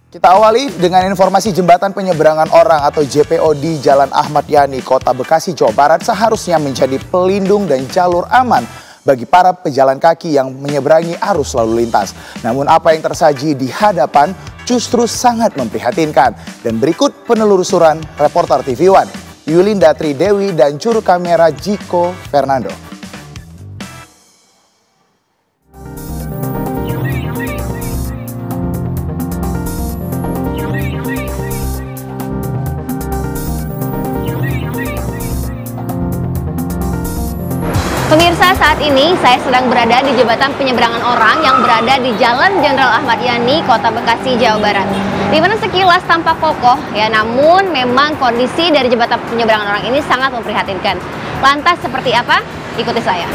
Kita awali dengan informasi jembatan penyeberangan orang atau JPO di Jalan Ahmad Yani, Kota Bekasi, Jawa Barat seharusnya menjadi pelindung dan jalur aman bagi para pejalan kaki yang menyeberangi arus lalu lintas. Namun apa yang tersaji di hadapan justru sangat memprihatinkan. Dan berikut penelusuran reporter TV One, Yulinda Tridewi dan juru kamera Jiko Fernando. Pemirsa, saat ini saya sedang berada di jembatan penyeberangan orang yang berada di Jalan Jenderal Ahmad Yani, Kota Bekasi, Jawa Barat. Di mana sekilas tampak kokoh, ya, namun memang kondisi dari jembatan penyeberangan orang ini sangat memprihatinkan. Lantas seperti apa? Ikuti saya.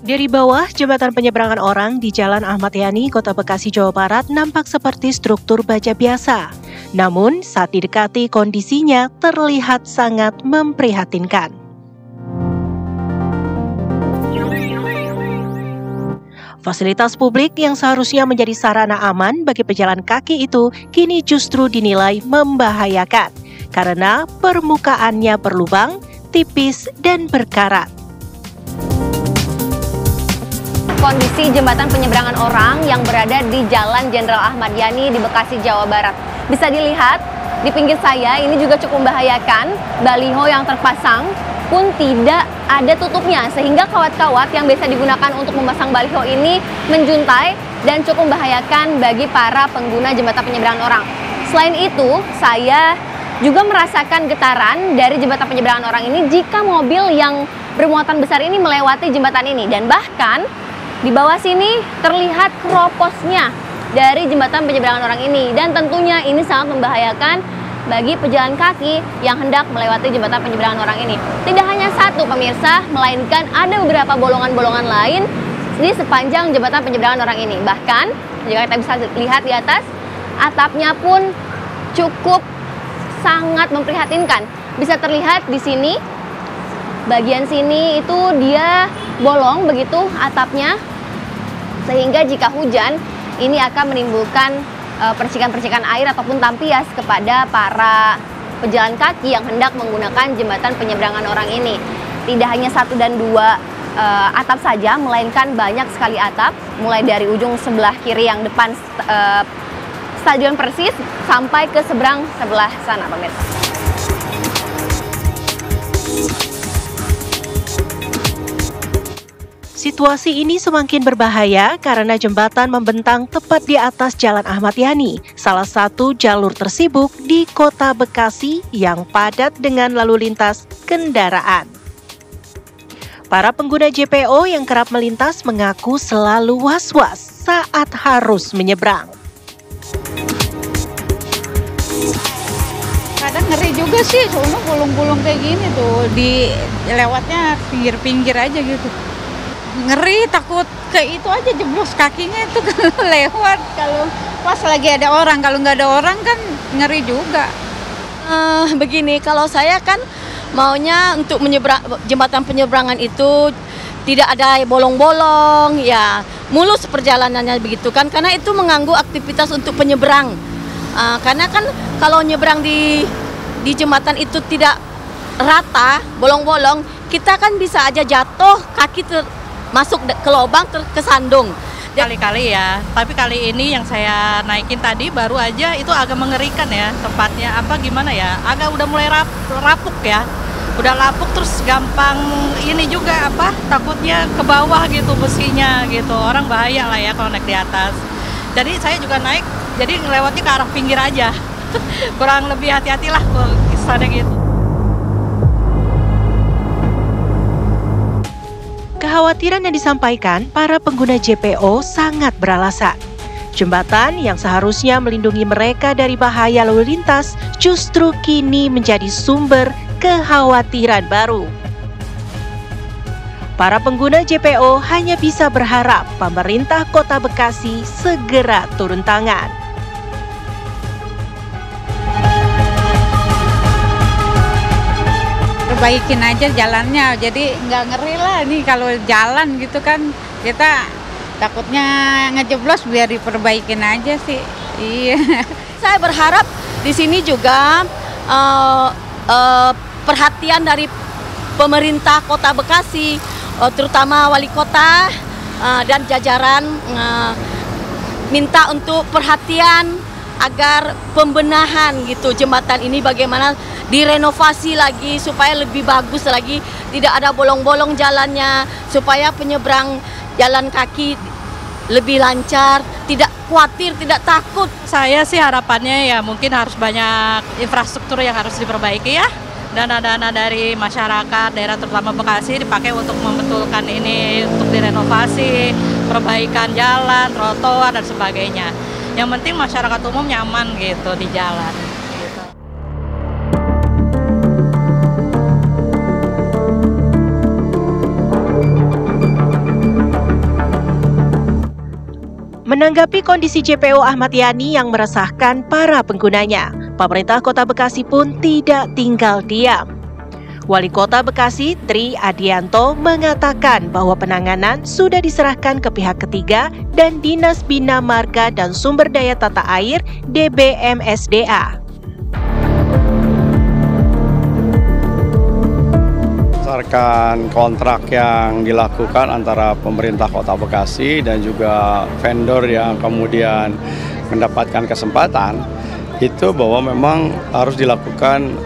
Dari bawah, jembatan penyeberangan orang di Jalan Ahmad Yani, Kota Bekasi, Jawa Barat nampak seperti struktur baja biasa. Namun, saat didekati kondisinya terlihat sangat memprihatinkan. Fasilitas publik yang seharusnya menjadi sarana aman bagi pejalan kaki itu kini justru dinilai membahayakan karena permukaannya berlubang, tipis, dan berkarat. Kondisi jembatan penyeberangan orang yang berada di Jalan Jenderal Ahmad Yani di Bekasi, Jawa Barat. Bisa dilihat di pinggir saya ini juga cukup membahayakan. Baliho yang terpasang pun tidak ada tutupnya sehingga kawat-kawat yang biasa digunakan untuk memasang baliho ini menjuntai dan cukup membahayakan bagi para pengguna jembatan penyeberangan orang. Selain itu, saya juga merasakan getaran dari jembatan penyeberangan orang ini jika mobil yang bermuatan besar ini melewati jembatan ini, dan bahkan di bawah sini terlihat keroposnya dari jembatan penyeberangan orang ini, dan tentunya ini sangat membahayakan bagi pejalan kaki yang hendak melewati jembatan penyeberangan orang ini. Tidak hanya satu pemirsa, melainkan ada beberapa bolongan-bolongan lain di sepanjang jembatan penyeberangan orang ini. Bahkan jika kita bisa lihat di atas, atapnya pun cukup sangat memprihatinkan. Bisa terlihat di sini, bagian sini itu dia bolong begitu atapnya, sehingga jika hujan ini akan menimbulkan percikan-percikan air ataupun tampias kepada para pejalan kaki yang hendak menggunakan jembatan penyeberangan orang ini. Tidak hanya satu dan dua atap saja, melainkan banyak sekali atap, mulai dari ujung sebelah kiri yang depan Stadion Persis sampai ke seberang sebelah sana, pemirsa. Situasi ini semakin berbahaya karena jembatan membentang tepat di atas Jalan Ahmad Yani, salah satu jalur tersibuk di Kota Bekasi yang padat dengan lalu lintas kendaraan. Para pengguna JPO yang kerap melintas mengaku selalu was-was saat harus menyeberang. Kadang ngeri juga sih, soalnya gulung-gulung kayak gini tuh, di lewatnya pinggir-pinggir aja gitu. Ngeri, takut ke itu aja, jeblos kakinya itu lewat kalau pas lagi ada orang. Kalau nggak ada orang kan ngeri juga. Begini, kalau saya kan maunya untuk jembatan penyeberangan itu tidak ada bolong-bolong, ya mulus perjalanannya begitu kan, karena itu mengganggu aktivitas untuk penyeberang. Karena kan kalau nyeberang di jembatan itu tidak rata, bolong-bolong, kita kan bisa aja jatuh, kaki masuk ke lubang, kesandung. Kali-kali ya, tapi kali ini yang saya naikin tadi baru aja itu agak mengerikan ya tempatnya. Apa gimana ya, agak udah mulai rapuk ya. Udah lapuk terus gampang ini juga apa, takutnya ke bawah gitu besinya gitu. Orang bahaya lah ya kalau naik di atas. Jadi saya juga naik, jadi ngelewatnya ke arah pinggir aja. Kurang lebih hati-hatilah kalau kisahnya gitu. Kekhawatiran yang disampaikan para pengguna JPO sangat beralasan. Jembatan yang seharusnya melindungi mereka dari bahaya lalu lintas justru kini menjadi sumber kekhawatiran baru. Para pengguna JPO hanya bisa berharap pemerintah Kota Bekasi segera turun tangan. diperbaikin aja jalannya, jadi nggak ngeri lah nih kalau jalan gitu kan, kita takutnya ngejeblos, biar diperbaikin aja sih. Iya. Saya berharap di sini juga perhatian dari pemerintah Kota Bekasi, terutama wali kota dan jajaran, minta untuk perhatian agar pembenahan gitu jembatan ini, bagaimana direnovasi lagi supaya lebih bagus lagi, tidak ada bolong-bolong jalannya, supaya penyeberang jalan kaki lebih lancar, tidak khawatir, tidak takut. Saya sih harapannya ya mungkin harus banyak infrastruktur yang harus diperbaiki ya. Dana-dana dari masyarakat daerah terutama Bekasi dipakai untuk membetulkan ini, untuk direnovasi, perbaikan jalan, trotoar dan sebagainya. Yang penting masyarakat umum nyaman gitu di jalan. Gitu. Menanggapi kondisi JPO Ahmad Yani yang meresahkan para penggunanya, pemerintah Kota Bekasi pun tidak tinggal diam. Wali Kota Bekasi, Tri Adianto, mengatakan bahwa penanganan sudah diserahkan ke pihak ketiga dan Dinas Bina Marga dan Sumber Daya Tata Air (DBMSDA). Berdasarkan kontrak yang dilakukan antara pemerintah Kota Bekasi dan juga vendor yang kemudian mendapatkan kesempatan, itu bahwa memang harus dilakukan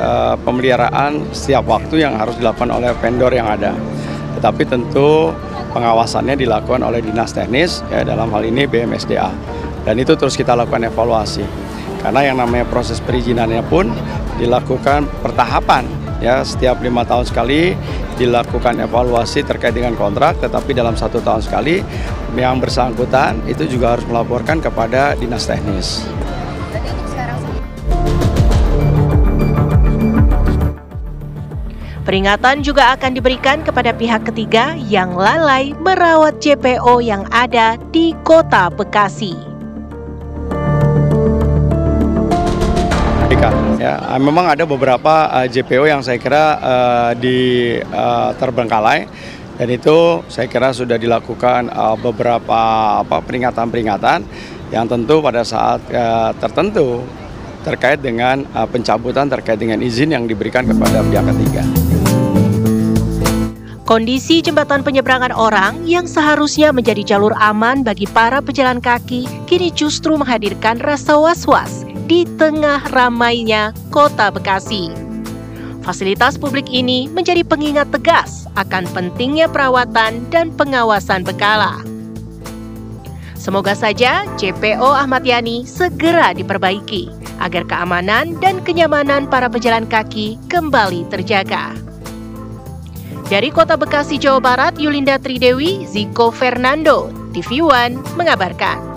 pemeliharaan setiap waktu yang harus dilakukan oleh vendor yang ada. Tetapi tentu pengawasannya dilakukan oleh Dinas Teknis, ya, dalam hal ini BMSDA. Dan itu terus kita lakukan evaluasi. Karena yang namanya proses perizinannya pun dilakukan pertahapan. Ya, setiap 5 tahun sekali dilakukan evaluasi terkait dengan kontrak, tetapi dalam 1 tahun sekali yang bersangkutan itu juga harus melaporkan kepada Dinas Teknis. Peringatan juga akan diberikan kepada pihak ketiga yang lalai merawat JPO yang ada di Kota Bekasi. Ya, memang ada beberapa JPO yang saya kira terbengkalai, dan itu saya kira sudah dilakukan beberapa peringatan-peringatan yang tentu pada saat tertentu terkait dengan pencabutan terkait dengan izin yang diberikan kepada pihak ketiga. Kondisi jembatan penyeberangan orang yang seharusnya menjadi jalur aman bagi para pejalan kaki kini justru menghadirkan rasa was-was di tengah ramainya Kota Bekasi. Fasilitas publik ini menjadi pengingat tegas akan pentingnya perawatan dan pengawasan berkala. Semoga saja JPO Ahmad Yani segera diperbaiki agar keamanan dan kenyamanan para pejalan kaki kembali terjaga. Dari Kota Bekasi, Jawa Barat, Yulinda Tridewi, Ziko Fernando, TV One mengabarkan.